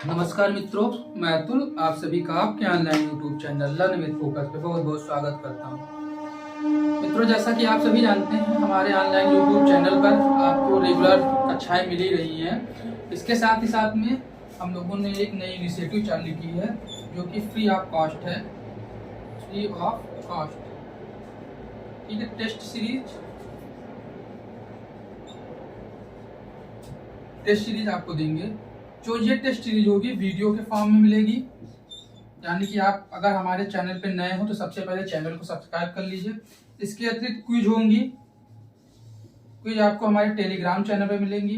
नमस्कार मित्रों, मैं अतुल आप सभी का आपके online YouTube channel learn with focus पे बहुत बहुत स्वागत करता हूं। मित्रों, जैसा कि आप सभी जानते हैं, हमारे ऑनलाइन यूट्यूब चैनल पर आपको रेगुलर कक्षाएं मिल ही रही हैं। इसके साथ ही साथ में हम लोगों ने एक नई इनिशिएटिव चालू की है जो कि फ्री ऑफ कॉस्ट है। फ्री ऑफ कॉस्ट, ठीक है। टेस्ट सीरीज आपको देंगे। जो ये टेस्ट सीरीज होगी वीडियो के फॉर्म में मिलेगी, यानी कि आप अगर हमारे चैनल पे नए हो तो सबसे पहले चैनल को सब्सक्राइब कर लीजिए। इसके अतिरिक्त क्विज होंगी, क्विज आपको हमारे टेलीग्राम चैनल पे मिलेंगी,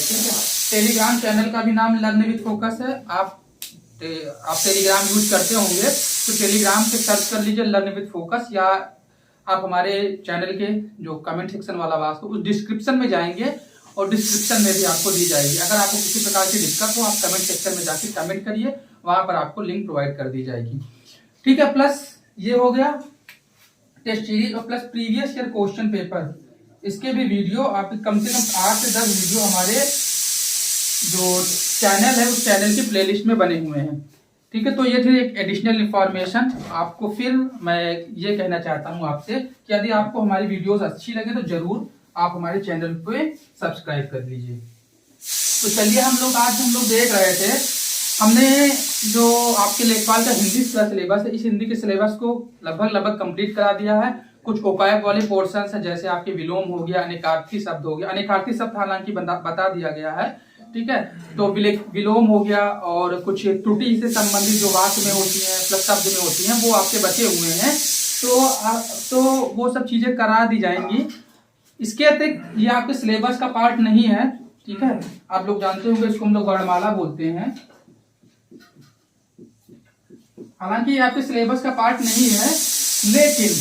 ठीक है। टेलीग्राम चैनल का भी नाम लर्न विद फोकस है। आप टेलीग्राम यूज करते होंगे तो टेलीग्राम पे सर्च कर लीजिए लर्न विद फोकस, या आप हमारे चैनल के जो कमेंट सेक्शन वाला बात उस डिस्क्रिप्शन में जाएंगे और डिस्क्रिप्शन में भी आपको दी जाएगी। अगर आपको किसी प्रकार की दिक्कत हो आप कमेंट सेक्शन में जाकर कमेंट करिए, वहां पर आपको लिंक प्रोवाइड कर दी जाएगी, ठीक है। प्लस ये हो गया टेस्ट सीरीज और plus previous year question paper, इसके भी वीडियो आप कम से कम 8 से 10 वीडियो हमारे जो चैनल है उस चैनल की प्लेलिस्ट में बने हुए हैं, ठीक है। तो ये थी एक एडिशनल इंफॉर्मेशन आपको। फिर मैं ये कहना चाहता हूँ आपसे कि यदि आपको हमारी वीडियोस अच्छी लगे तो जरूर आप हमारे चैनल पे सब्सक्राइब कर लीजिए। तो चलिए आज हम लोग देख रहे थे, हमने जो आपके लेखपाल का हिंदी का सिलेबस है, इस हिंदी के सिलेबस को लगभग कंप्लीट करा दिया है। कुछ ओकायक वाले पोर्शन है, जैसे आपके विलोम हो गया, अनेकार्थी शब्द हो गया। अनेकार्थी शब्द हालांकि बता दिया गया है, ठीक है। तो विलोम हो गया और कुछ त्रुटि से संबंधित जो वाक्य में होती है प्लस शब्द में होती है वो आपके बचे हुए हैं, तो वो सब चीजें करा दी जाएंगी। इसके अतिरिक्त ये आपके सिलेबस का पार्ट नहीं है, ठीक है। आप लोग जानते होंगे इसको हम लोग वर्णमाला बोलते हैं। हालांकि ये आपके सिलेबस का पार्ट नहीं है, लेकिन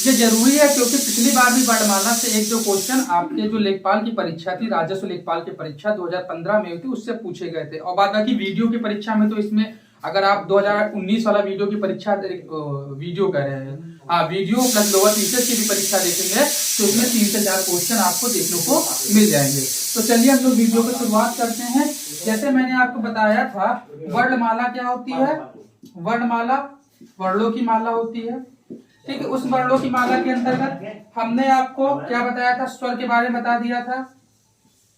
ये जरूरी है क्योंकि पिछली बार भी वर्णमाला से एक जो क्वेश्चन आपके जो लेखपाल की परीक्षा थी, राजस्व लेखपाल की परीक्षा 2015 में हुई थी, उससे पूछे गए थे। और बाद बाकी वीडियो की परीक्षा में तो इसमें अगर आप 2019 वाला वीडियो की परीक्षा वीडियो कह रहे हैं, हाँ, वीडियो प्लस लोअर टीचर्स की भी परीक्षा देखेंगे तो इसमें 3 से 4 क्वेश्चन आपको देखने को मिल जाएंगे। तो चलिए हम लोग वीडियो की शुरुआत करते हैं। जैसे मैंने आपको बताया था, वर्णमाला क्या होती है? वर्णमाला वर्णों की माला होती है, ठीक है। उस वर्णों की माला के अंतर्गत हमने आपको क्या बताया था? स्वर के बारे में बता दिया था,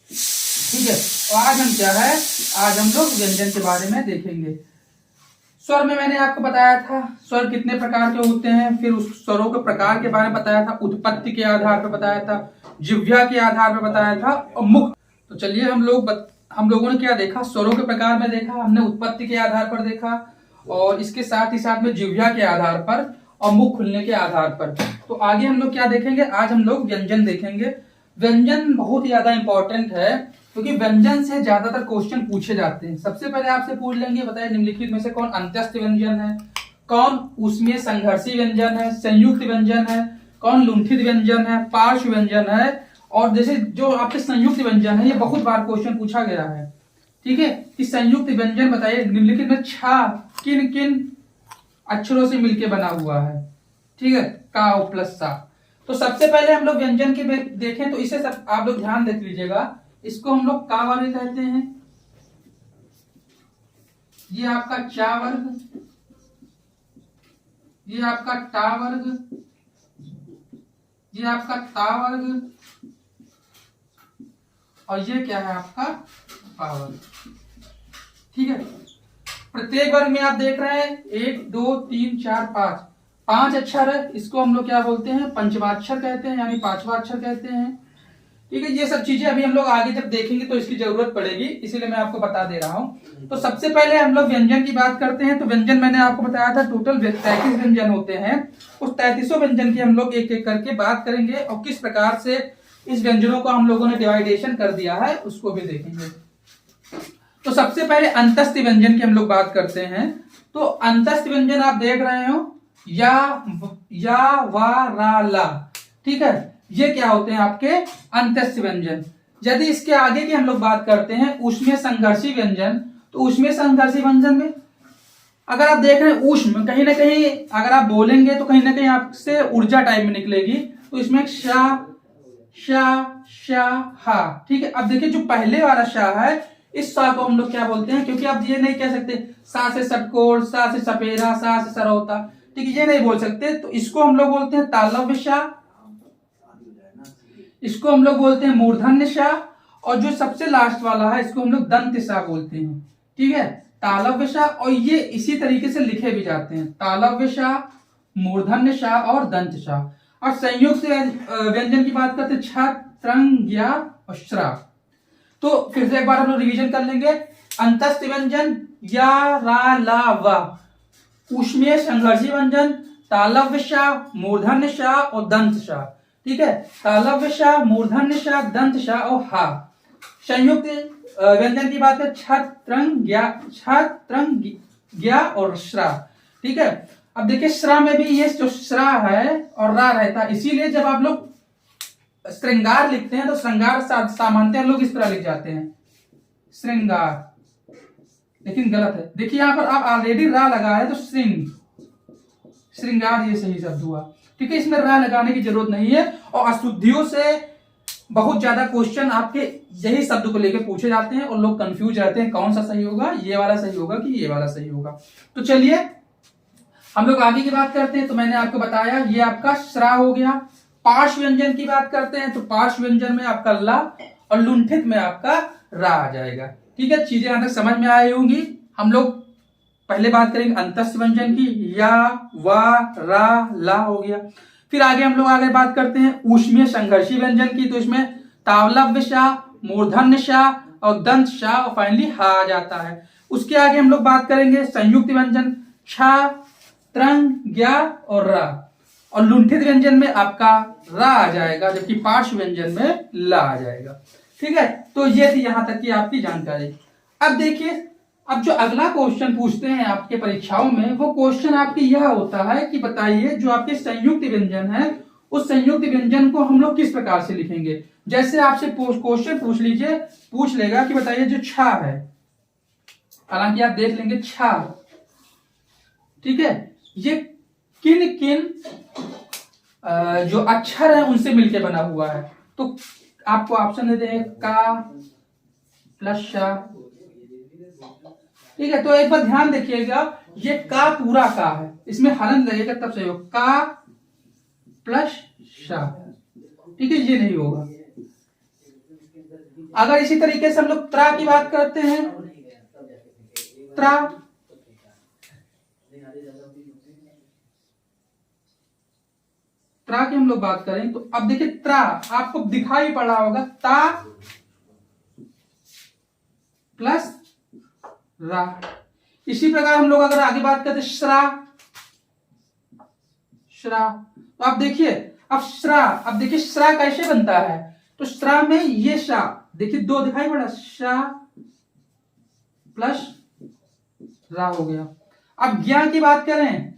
ठीक है। और आज हम क्या है, आज हम लोग व्यंजन के बारे में देखेंगे। स्वर में मैंने आपको बताया था स्वर कितने प्रकार के होते हैं, फिर उस स्वरों के प्रकार के बारे में बताया था, उत्पत्ति के आधार पर बताया था, जिह्वा के आधार पर बताया था और मुख। तो चलिए हम लोगों ने क्या देखा? स्वरों के प्रकार में देखा, हमने उत्पत्ति के आधार पर देखा और इसके साथ ही साथ में जिह्वा के आधार पर और मुख खुलने के आधार पर। तो आगे हम लोग क्या देखेंगे? आज हम लोग व्यंजन देखेंगे। व्यंजन बहुत ही ज्यादा इंपॉर्टेंट है क्योंकि व्यंजन से ज्यादातर क्वेश्चन पूछे जाते हैं। सबसे पहले आपसे पूछ लेंगे, बताइए निम्नलिखित में से कौन अंत्यस्थ व्यंजन है, कौन उसमें संघर्षी व्यंजन है, संयुक्त व्यंजन है, कौन लुंठित व्यंजन है, पार्श्व व्यंजन है। और जैसे जो आपके संयुक्त व्यंजन है, ये बहुत बार क्वेश्चन पूछा गया है, ठीक है। कि संयुक्त व्यंजन बताइए निम्नलिखित में छा किन किन अक्षरों से मिलकर बना हुआ है, ठीक है। का प्लस सा। तो सबसे पहले हम लोग व्यंजन के देखें तो इसे सब आप लोग ध्यान देख लीजिएगा। इसको हम लोग का वर्ग कहते हैं, ये आपका चा वर्ग, ये आपका टा वर्ग, ये आपका ता वर्ग और ये क्या है आपका पा वर्ग, ठीक है। प्रत्येक वर्ग में आप देख रहे हैं 1 2 3 4 5 अक्षर है। इसको हम लोग क्या बोलते हैं? पंचमाक्षर कहते हैं, यानी 5वां अक्षर कहते हैं, ठीक है। ये सब चीजें अभी हम लोग आगे जब देखेंगे तो इसकी जरूरत पड़ेगी, इसीलिए मैं आपको बता दे रहा हूं। तो सबसे पहले हम लोग व्यंजन की बात करते हैं। तो व्यंजन मैंने आपको बताया था टोटल 33 व्यंजन होते हैं। उस 33 व्यंजन की हम लोग एक एक करके बात करेंगे और किस प्रकार से इस व्यंजनों को हम लोगों ने डिवाइडेशन कर दिया है उसको भी देखेंगे। तो सबसे पहले अंतस्थ व्यंजन की हम लोग बात करते हैं। तो अंतस्थ व्यंजन आप देख रहे हो या वा रा ला, ठीक है। ये क्या होते हैं आपके अंतस्थ व्यंजन। यदि इसके आगे की हम लोग बात करते हैं उसमें संघर्षी व्यंजन, तो उसमें संघर्षी व्यंजन में अगर आप देख रहे हैं ऊष्म, कहीं ना कहीं अगर आप बोलेंगे तो कहीं ना कहीं आपसे ऊर्जा टाइप में निकलेगी। तो इसमें श शा हा। ठीक है, अब देखिए जो पहले वाला शा है, इस सा को हम लोग क्या बोलते हैं, क्योंकि आप ये नहीं कह सकते सा से षटकोण, सा से सपेरा, सा से सरौता, ठीक है, ये नहीं बोल सकते, तो इसको हम लोग बोलते हैं तालव्य शा, इसको हम लोग बोलते हैं मूर्धन्य शा, और जो सबसे लास्ट वाला है इसको हम लोग दंत शा बोलते हैं। ठीक है, तालव्य शा, और ये इसी तरीके से लिखे भी जाते हैं, तालव्य शा, मूर्धन्य शा और दंत शा। और संयुक्त व्यंजन की बात करते हैं छ, त्रंग, ज्ञा और श्रा। तो फिर से एक बार हम लोग रिवीजन कर लेंगे। अंतस्थ व्यंजन या, रा, ला, वा, ऊष्मीय संघर्षी व्यंजन तालव्य शा, मूर्धन्य शा और दंत शा। ठीक है, तालव्य शा, मूर्धन्य शा, दंत शा और हा। संयुक्त व्यंजन की बात है छ, त्रंग, ज्ञा और श्रा। ठीक है, अब देखिए श्रा में भी ये जो श्रा है और रा रहता है, इसीलिए जब आप लोग श्रृंगार लिखते हैं तो श्रृंगार सामान्यतः लोग इस तरह लिख जाते हैं श्रृंगार, लेकिन गलत है। देखिए यहां पर आप ऑलरेडी रा लगा है तो श्रृंगार ये सही शब्द हुआ। ठीक है, इसमें रा लगाने की जरूरत नहीं है, और अशुद्धियों से बहुत ज्यादा क्वेश्चन आपके यही शब्द को लेकर पूछे जाते हैं और लोग कंफ्यूज रहते हैं कौन सा सही होगा, ये वाला सही होगा कि ये वाला सही होगा। तो चलिए हम लोग आगे की बात करते हैं। तो मैंने आपको बताया ये आपका श्रा हो गया। पार्श्व व्यंजन की बात करते हैं तो पार्श्व व्यंजन में आपका ला और लुंठित में आपका रा आ जाएगा। ठीक है, चीजें यहां तक समझ में आई होंगी। हम लोग पहले बात करेंगे अंतस्थ व्यंजन की, या, वा, रा, ला हो गया। फिर आगे हम लोग आगे बात करते हैं ऊष्मीय संघर्षी व्यंजन की, तो इसमें तालव्य शा, मूर्धन्य शा और दंत शा और फाइनली हा आ जाता है। उसके आगे हम लोग बात करेंगे संयुक्त व्यंजन छा, त्रंग, ज्ञा और रा, और लुंठित व्यंजन में आपका रा आ जाएगा, जबकि पार्श्व व्यंजन में ला आ जाएगा। ठीक है, तो ये थी यहां तक की आपकी जानकारी। अब देखिए, अब जो अगला क्वेश्चन पूछते हैं आपके परीक्षाओं में, वो क्वेश्चन आपकी यह होता है कि बताइए जो आपके संयुक्त व्यंजन है, उस संयुक्त व्यंजन को हम लोग किस प्रकार से लिखेंगे। जैसे आपसे क्वेश्चन पूछ लेगा कि बताइए जो छा है, हालांकि आप देख लेंगे छा, ठीक है, ये किन किन जो अक्षर है उनसे मिलकर बना हुआ है। तो आपको ऑप्शन दे दें का प्लस शा। ठीक है, तो एक बार ध्यान देखिएगा, ये का पूरा का है, इसमें हलन लगेगा तब सही होगा, का प्लस शा। ठीक है, ये नहीं होगा। अगर इसी तरीके से हम लोग त्रा की बात करते हैं, त्रा, त्रा की हम लोग बात करें तो अब देखिए त्रा आपको दिखाई पड़ा होगा, ता प्लस रा। इसी प्रकार हम लोग अगर आगे बात करते श्रा, श्रा, तो आप देखिए अब श्रा, अब देखिए श्रा कैसे बनता है, तो श्रा में ये शा देखिए दो दिखाई पड़ा, शा प्लस रा हो गया। अब ज्ञा की बात करें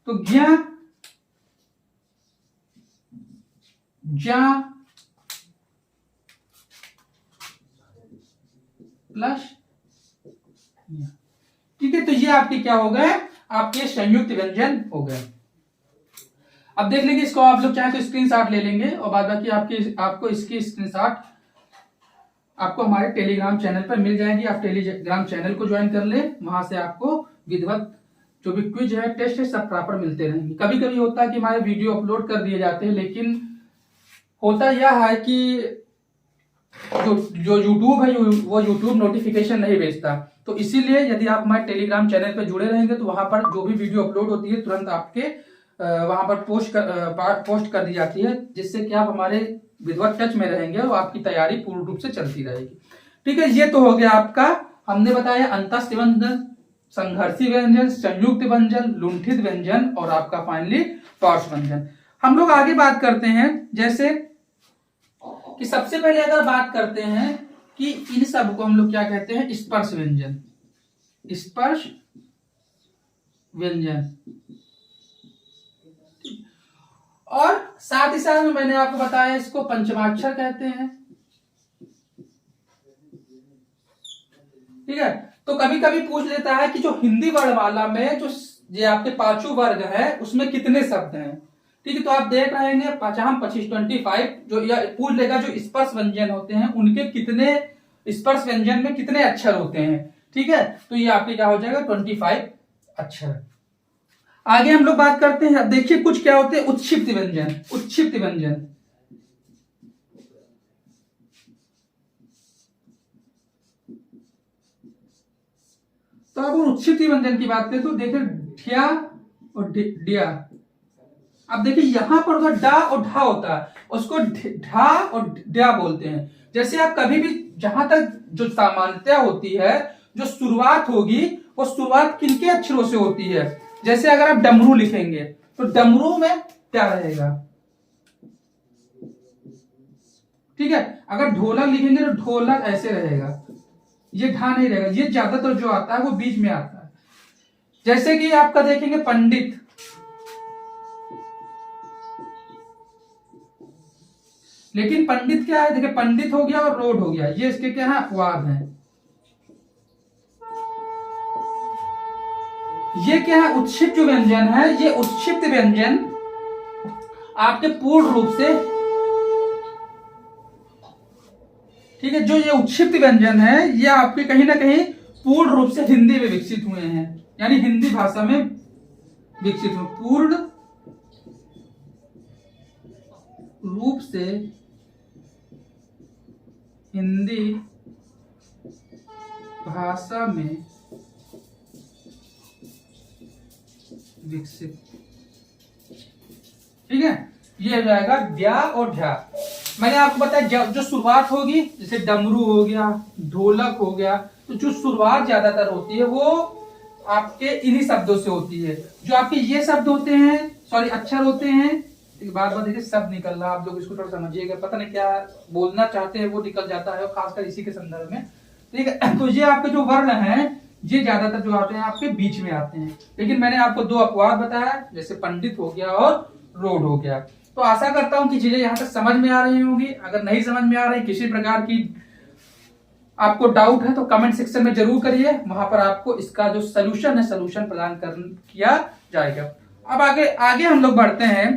तो ज्ञा, जा प्लस, ठीक है, तो ये आपके क्या हो गए, आपके संयुक्त व्यंजन हो गए। अब देख लेंगे इसको, आप लोग चाहे तो स्क्रीनशॉट ले लेंगे और बाद बाकी आपको इसकी स्क्रीनशॉट आपको हमारे टेलीग्राम चैनल पर मिल जाएगी। आप टेलीग्राम चैनल को ज्वाइन कर ले, वहां से आपको विधिवत जो भी क्विज है, टेस्ट है, सब प्रॉपर मिलते रहेंगे। कभी कभी होता है कि हमारे वीडियो अपलोड कर दिए जाते हैं, लेकिन होता यह है कि जो YouTube है वो YouTube नोटिफिकेशन नहीं भेजता, तो इसीलिए यदि आप हमारे टेलीग्राम चैनल पर जुड़े रहेंगे तो वहां पर जो भी वीडियो अपलोड होती है तुरंत आपके वहां पर पोस्ट कर दी जाती है, जिससे कि आप हमारे विधिवत टच में रहेंगे और आपकी तैयारी पूर्ण रूप से चलती रहेगी। ठीक है, ये तो हो गया आपका, हमने बताया अंतस्थ व्यंजन, संघर्षी व्यंजन, संयुक्त व्यंजन, लुंठित व्यंजन और आपका फाइनली पार्श्व व्यंजन। हम लोग आगे बात करते हैं, जैसे कि सबसे पहले अगर बात करते हैं कि इन सब को हम लोग क्या कहते हैं, स्पर्श व्यंजन, स्पर्श व्यंजन। और साथ ही साथ में मैंने आपको बताया इसको पंचमाक्षर कहते हैं। ठीक है, तो कभी कभी पूछ लेता है कि जो हिंदी वर्णमाला में जो ये आपके पांचों वर्ग है उसमें कितने शब्द हैं। ठीक है। तो आप देख रहे हैं 50 25 25 जो पूछ लेगा जो स्पर्श व्यंजन होते हैं उनके कितने स्पर्श व्यंजन में कितने अक्षर होते हैं। ठीक है, तो ये आपके क्या हो जाएगा 25 अक्षर। आगे हम लोग बात करते हैं, अब देखिए कुछ क्या होते हैं उत्क्षिप्त व्यंजन। उत्क्षिप्त व्यंजन तो अब उत्क्षिप्त व्यंजन की बात करें तो देखिए ढिया और डिया। अब देखिए यहां पर होगा डा और ढा होता है, उसको ढा और डिया बोलते हैं। जैसे आप कभी भी जहां तक जो सामान्यता होती है जो शुरुआत होगी वो शुरुआत किनके अक्षरों से होती है। जैसे अगर आप डमरू लिखेंगे तो डमरू में क्या रहेगा, ठीक है। अगर ढोलक लिखेंगे तो ढोलक ऐसे रहेगा, ये ढा नहीं रहेगा, ये ज्यादातर जो आता है वो बीच में आता है। जैसे कि आपका देखेंगे पंडित, लेकिन पंडित क्या है, देखिए पंडित हो गया और रोड हो गया, ये इसके क्या है अपवाद हैं। ये क्या है उत्क्षिप्त जो व्यंजन है, ये उत्क्षिप्त व्यंजन आपके पूर्ण रूप से, ठीक है, जो ये उत्क्षिप्त व्यंजन है ये आपके कहीं ना कहीं पूर्ण रूप से हिंदी में विकसित हुए हैं, यानी हिंदी भाषा में विकसित हुए, पूर्ण रूप से हिंदी भाषा में विकसित। ठीक है, ये हो जाएगा द्या और ढा। मैंने आपको बताया जो शुरुआत होगी, जैसे डमरू हो गया, ढोलक हो गया, तो जो शुरुआत ज्यादातर होती है वो आपके इन्हीं शब्दों से होती है। जो आपके ये शब्द होते हैं, सॉरी अक्षर होते हैं, बार बार देखिए शब्द निकल रहा, आप लोग इसको थोड़ा समझिएगा, पता नहीं क्या बोलना चाहते हैं वो निकल जाता है, खासकर इसी के संदर्भ में। ठीक है, तो ये आपके जो वर्ण हैं ये ज्यादातर जो आते हैं आपके बीच में आते हैं, लेकिन मैंने आपको दो अपवाद बताया, जैसे पंडित हो गया और रोड हो गया। तो आशा करता हूं कि चीजें यहां तक समझ में आ रही होंगी। अगर नहीं समझ में आ रही, किसी प्रकार की आपको डाउट है तो कमेंट सेक्शन में जरूर करिए, वहां पर आपको इसका जो सोल्यूशन है सोल्यूशन प्रदान किया जाएगा। अब आगे हम लोग बढ़ते हैं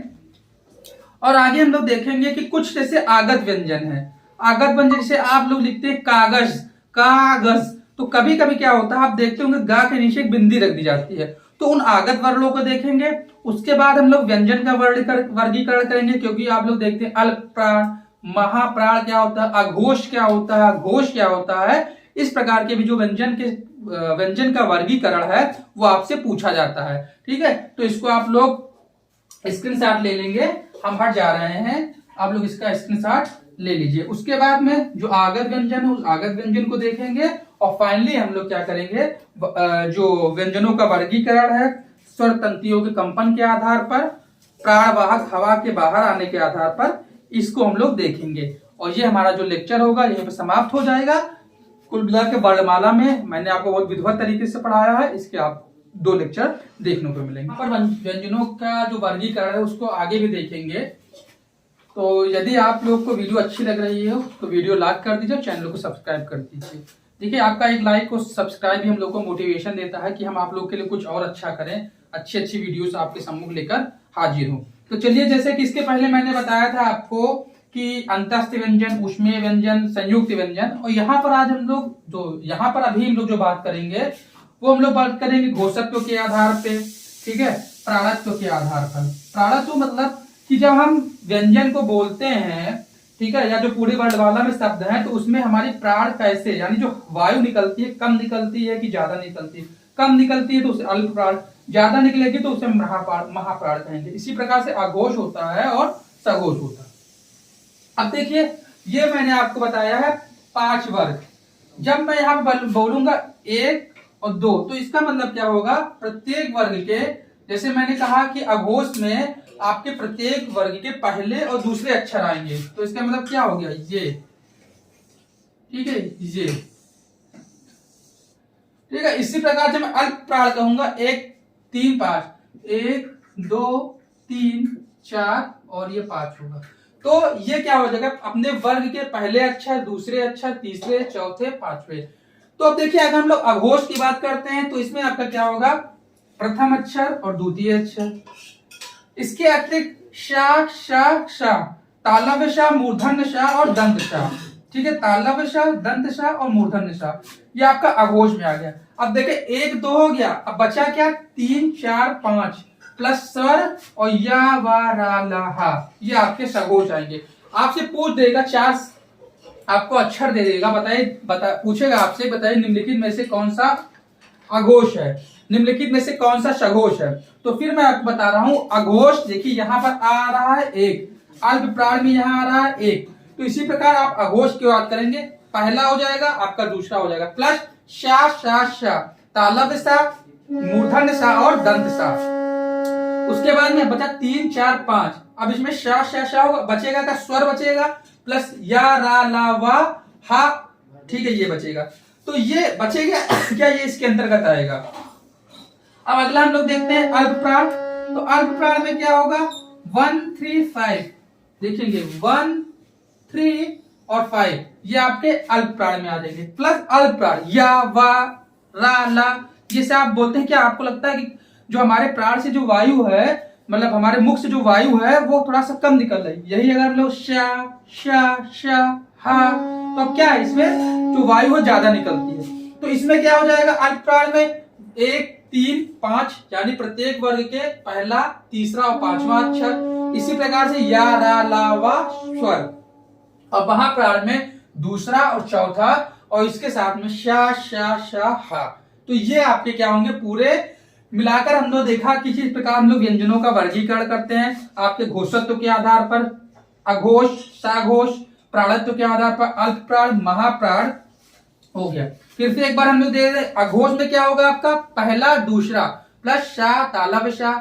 और आगे हम लोग देखेंगे कि कुछ जैसे आगत व्यंजन है। आगत व्यंजन जैसे आप लोग लिखते हैं कागज, कागज, तो कभी कभी क्या होता है आप देखते होंगे गा के नीचे एक बिंदी रख दी जाती है, तो उन आगत वर्णों को देखेंगे। उसके बाद हम लोग व्यंजन का वर्गीकरण करेंगे, क्योंकि आप लोग देखते हैं अल्प प्राण, महाप्राण क्या होता है, अघोष क्या होता है, घोष क्या होता है, इस प्रकार के भी जो व्यंजन का वर्गीकरण है वो आपसे पूछा जाता है। ठीक है, तो इसको आप लोग स्क्रीनशॉट ले लेंगे, हम हट जा रहे हैं, आप लोग इसका स्क्रीनशॉट ले लीजिए। उसके बाद में जो आगत व्यंजन है उस आगत व्यंजन को देखेंगे और फाइनली हम लोग क्या करेंगे, जो व्यंजनों का वर्गीकरण है स्वर तंत्रियों के कंपन के आधार पर, प्राणवाहक हवा के बाहर आने के आधार पर, इसको हम लोग देखेंगे। और ये हमारा जो लेक्चर होगा यहीं पे समाप्त हो जाएगा। कुल मिला के वर्णमाला में मैंने आपको बहुत विधिवत तरीके से पढ़ाया है, इसके आप 2 लेक्चर देखने को मिलेंगे। यहाँ पर व्यंजनों का जो वर्गीकरण है उसको आगे भी देखेंगे। तो यदि आप लोग को वीडियो अच्छी लग रही है तो वीडियो लाइक कर दीजिए, चैनल को सब्सक्राइब कर दीजिए। देखिए आपका एक लाइक और सब्सक्राइब भी हम लोग को मोटिवेशन देता है कि हम आप लोग के लिए कुछ और अच्छा करें, अच्छी अच्छी वीडियोस आपके सम्मुख लेकर हाजिर हूँ। तो चलिए, जैसे कि इसके पहले मैंने बताया था आपको कि अंतस्थ व्यंजन, ऊष्मीय व्यंजन, संयुक्त व्यंजन, और यहाँ पर आज हम लोग जो यहाँ पर अभी हम लोग जो बात करेंगे वो हम लोग बात करेंगे घोषत्व के आधार पे, ठीक है, प्राणत्व के आधार पर। प्राणत्व मतलब कि जब हम व्यंजन को बोलते हैं, ठीक है, या जो पूरे वर्णमाला में शब्द हैं तो उसमें हमारी प्राण कैसे, यानी जो वायु निकलती है कम निकलती है कि ज्यादा निकलती है, कम निकलती है तो उसे अल्प प्राण, ज्यादा निकलेगी तो उसे महाप्राण कहेंगे। इसी प्रकार से अघोष होता है और सघोष होता है। अब देखिए ये मैंने आपको बताया है 5 वर्ग। जब मैं यहाँ बोलूंगा 1 और 2 तो इसका मतलब क्या होगा, प्रत्येक वर्ग के, जैसे मैंने कहा कि अघोष में आपके प्रत्येक वर्ग के पहले और दूसरे अक्षर आएंगे, तो इसका मतलब क्या हो गया, ये, ठीक है, ये, ठीक है। इसी प्रकार से मैं अल्प प्राण कहूंगा 1 3 5, 1 2 3 4 और ये 5 होगा। तो ये क्या हो जाएगा, अपने वर्ग के पहले अक्षर, दूसरे अक्षर, तीसरे, चौथे, पांचवे। तो अब देखिए अगर हम लोग अघोष की बात करते हैं तो इसमें आपका क्या होगा, प्रथम अक्षर और द्वितीय अक्षर। इसके अतिरिक्त श श तालव्य श, मूर्धन्य श और दंत श। ठीक है, तालव्य श, दंत श और मूर्धन्य श, ये आपका अघोष में आ गया। अब देखे 1 2 हो गया, अब बचा क्या 3 4 5 प्लस स्वर और या वा रा ला हा, ये आपके सघोष आएंगे। आपसे पूछ देगा 4 आपको अक्षर दे देगा, पूछेगा आपसे बताइए निम्नलिखित में से कौन सा अघोष है, निम्नलिखित में से कौन सा सघोष है। तो फिर मैं आपको बता रहा हूं अघोष, देखिए यहां पर आ रहा है 1, अल्प प्राण में यहां आ रहा है 1, तो इसी प्रकार आप अघोष की बात करेंगे, पहला हो जाएगा आपका, दूसरा हो जाएगा प्लस शा शा शा, तालव्य सा, मूर्धन्य सा और दंत सा। उसके बाद में बचा 3 4 5, अब इसमें शा शा शा होगा, बचेगा का स्वर बचेगा प्लस या रा ला वा हा, ठीक है ये बचेगा, तो ये बचेगा क्या, ये इसके अंतर्गत आएगा। अब अगला हम लोग देखते हैं अल्प प्राण, तो अल्प प्राण में क्या होगा 1 3 5, देखेंगे 1 3 और 5, ये आपके अल्प प्राण में आ जाएंगे, प्लस अल्प प्राण या वा रा ला, जैसे आप बोलते हैं क्या आपको लगता है कि जो हमारे प्राण से जो वायु है, मतलब हमारे मुख से जो वायु है वो थोड़ा सा कम निकल रही है, यही अगर हम लोग शा शा शा हा, तो अब क्या है इसमें जो वायु है ज्यादा निकलती है, तो इसमें क्या हो जाएगा अल्प प्राण में 1 3 5, यानी प्रत्येक वर्ग के पहला तीसरा और पांचवा अक्षर, इसी प्रकार से या रा ला वा स्वर। अब महाप्राण में दूसरा और चौथा और इसके साथ में शा शा शा हा, तो ये आपके क्या होंगे पूरे मिलाकर। हम लोग देखा कि किस प्रकार हम लोग व्यंजनों का वर्गीकरण करते हैं आपके घोषत्व के आधार पर, अघोष साघोष, प्राणत्व के आधार पर अल्प प्राण महाप्राण हो गया। फिर से एक बार हम लोग दे रहे अघोष में क्या होगा आपका पहला दूसरा प्लस शा, तालव्य शा,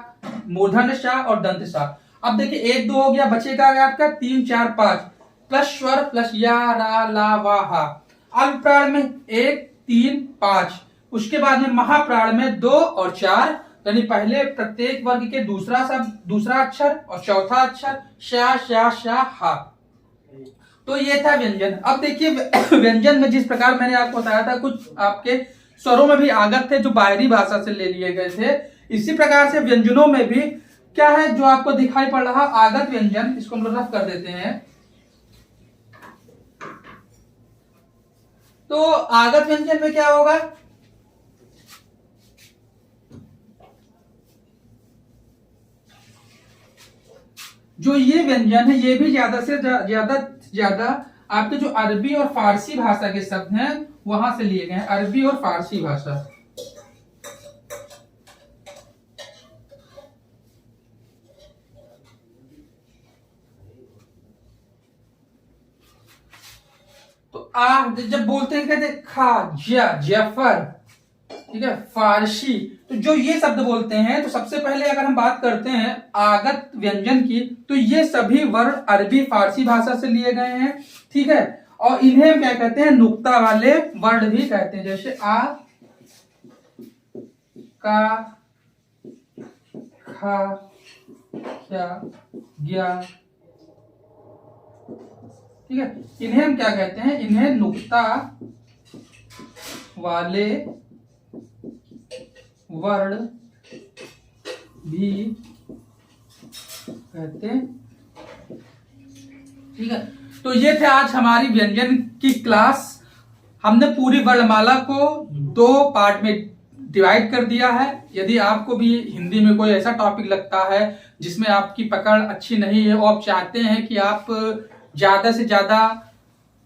मूर्धन्य शा और दंत शा। अब देखिए 1 2 हो गया, बचेगा आपका 3 4 5 प्लस स्वर प्लस या रा ला वा हा। अल्प प्राण में 1 3 5, उसके बाद में महाप्राण में 2 और 4, यानी पहले प्रत्येक वर्ग के दूसरा अक्षर और चौथा अक्षर शा शा शा हा। तो ये था व्यंजन। अब देखिए व्यंजन में जिस प्रकार मैंने आपको बताया था कुछ आपके स्वरों में भी आगत थे जो बाहरी भाषा से ले लिए गए थे, इसी प्रकार से व्यंजनों में भी क्या है जो आपको दिखाई पड़ रहा आगत व्यंजन, इसको हम लोग रफ कर देते हैं। तो आगत व्यंजन में क्या होगा, जो ये व्यंजन है ये भी ज्यादा से ज्यादा आपके जो अरबी और फारसी भाषा के शब्द हैं वहां से लिए गए हैं, अरबी और फारसी भाषा। तो आप जब बोलते हैं कहते खा जफर, ठीक है, फारसी, तो जो ये शब्द बोलते हैं तो सबसे पहले अगर हम बात करते हैं आगत व्यंजन की तो ये सभी वर्ण अरबी फारसी भाषा से लिए गए हैं, ठीक है। और इन्हें हम क्या कहते हैं नुक्ता वाले वर्ण भी कहते हैं, जैसे आ का खा क्या ज्ञा, ठीक है, इन्हें हम क्या कहते हैं, इन्हें नुक्ता वाले वर्ण भी कहते हैं, ठीक है। तो ये थे आज हमारी व्यंजन की क्लास। हमने पूरी वर्णमाला को 2 पार्ट में डिवाइड कर दिया है। यदि आपको भी हिंदी में कोई ऐसा टॉपिक लगता है जिसमें आपकी पकड़ अच्छी नहीं है और आप चाहते हैं कि आप ज्यादा से ज्यादा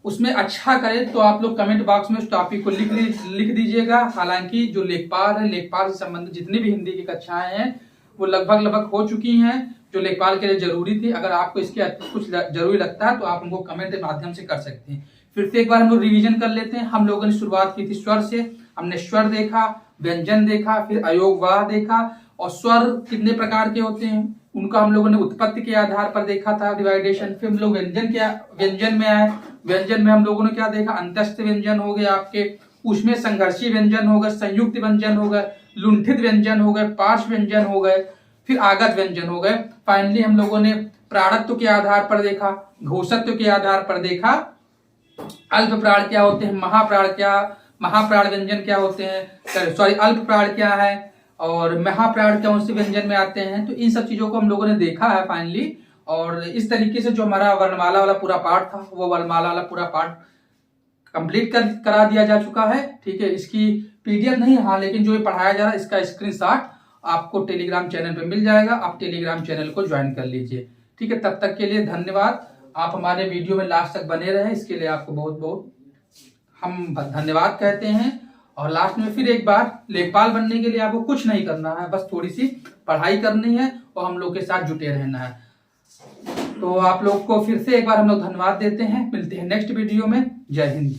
उसमें अच्छा करें, तो आप लोग कमेंट बॉक्स में उस टॉपिक को लिख दीजिएगा। हालांकि जो लेखपाल है, लेखपाल से संबंधित जितनी भी हिंदी की कक्षाएं हैं वो लगभग हो चुकी हैं, जो लेखपाल के लिए जरूरी थी। अगर आपको इसके कुछ जरूरी लगता है तो आप उनको कमेंट के माध्यम से कर सकते हैं। फिर से एक बार हम लोग रिविजन कर लेते हैं। हम लोगों ने शुरुआत की थी स्वर से, हमने स्वर देखा, व्यंजन देखा, फिर अयोगवाह देखा, और स्वर कितने प्रकार के होते हैं उनका हम लोगों ने उत्पत्ति के आधार पर देखा था, डिवाइडेशन। फिर हम लोग व्यंजन में आए। व्यंजन में हम लोगों ने क्या देखा, अंतस्थ व्यंजन हो गए आपके, उसमें संघर्षी व्यंजन हो गए, संयुक्त व्यंजन हो गए, लुंठित व्यंजन हो गए, पार्श्व व्यंजन हो गए, फिर आगत व्यंजन हो गए। फाइनली हम लोगों ने प्राणत्व के आधार पर देखा, घोषत्व के आधार पर देखा, अल्प प्राण क्या होते हैं, महाप्राण व्यंजन क्या होते हैं, सॉरी अल्प प्राण क्या है, और महाप्राण कौन से व्यंजन में आते हैं, तो इन सब चीजों को हम लोगों ने देखा है फाइनली। और इस तरीके से जो हमारा वर्णमाला वाला पूरा पार्ट था, वो वर्णमाला वाला पूरा पार्ट कंप्लीट करा दिया जा चुका है। ठीक है, इसकी पीडीएफ नहीं, हाँ, लेकिन जो ये पढ़ाया जा रहा है इसका स्क्रीनशॉट आपको टेलीग्राम चैनल पे मिल जाएगा। आप टेलीग्राम चैनल को ज्वाइन कर लीजिए। ठीक है, तब तक के लिए धन्यवाद। आप हमारे वीडियो में लास्ट तक बने रहे, इसके लिए आपको बहुत बहुत हम धन्यवाद कहते हैं। और लास्ट में फिर एक बार, लेखपाल बनने के लिए आपको कुछ नहीं करना है, बस थोड़ी सी पढ़ाई करनी है और हम लोग के साथ जुटे रहना है। तो आप लोग को फिर से एक बार हम लोग धन्यवाद देते हैं। मिलते हैं नेक्स्ट वीडियो में। जय हिंद।